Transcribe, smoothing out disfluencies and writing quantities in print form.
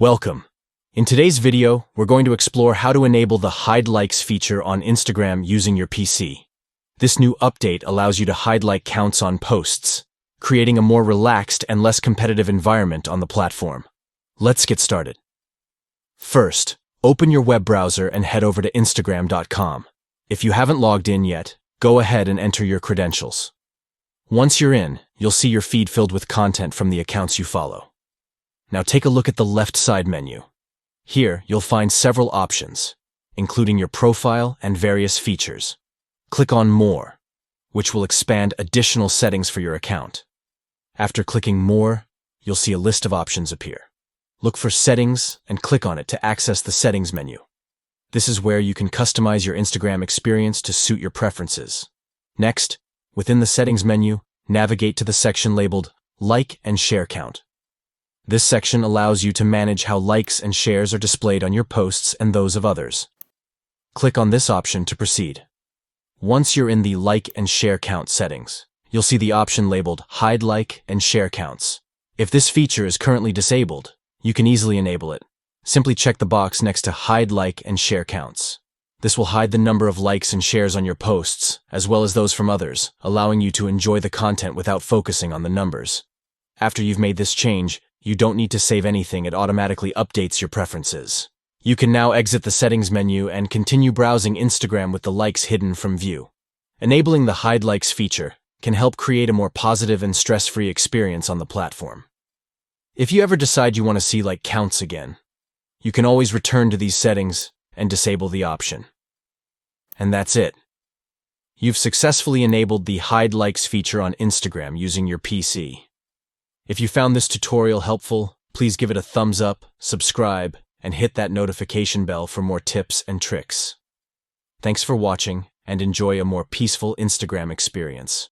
Welcome. In today's video, we're going to explore how to enable the Hide Likes feature on Instagram using your PC. This new update allows you to hide like counts on posts, creating a more relaxed and less competitive environment on the platform. Let's get started. First, open your web browser and head over to Instagram.com. If you haven't logged in yet, go ahead and enter your credentials. Once you're in, you'll see your feed filled with content from the accounts you follow. Now take a look at the left side menu. Here, you'll find several options, including your profile and various features. Click on More, which will expand additional settings for your account. After clicking More, you'll see a list of options appear. Look for Settings and click on it to access the Settings menu. This is where you can customize your Instagram experience to suit your preferences. Next, within the Settings menu, navigate to the section labeled Like and Share Count. This section allows you to manage how likes and shares are displayed on your posts and those of others. Click on this option to proceed. Once you're in the Like and Share Count settings, you'll see the option labeled Hide Like and Share Counts. If this feature is currently disabled, you can easily enable it. Simply check the box next to Hide Like and Share Counts. This will hide the number of likes and shares on your posts, as well as those from others, allowing you to enjoy the content without focusing on the numbers. After you've made this change, you don't need to save anything, it automatically updates your preferences. You can now exit the settings menu and continue browsing Instagram with the likes hidden from view. Enabling the Hide Likes feature can help create a more positive and stress-free experience on the platform. If you ever decide you want to see like counts again, you can always return to these settings and disable the option. And that's it. You've successfully enabled the Hide Likes feature on Instagram using your PC. If you found this tutorial helpful, please give it a thumbs up, subscribe, and hit that notification bell for more tips and tricks. Thanks for watching, and enjoy a more peaceful Instagram experience.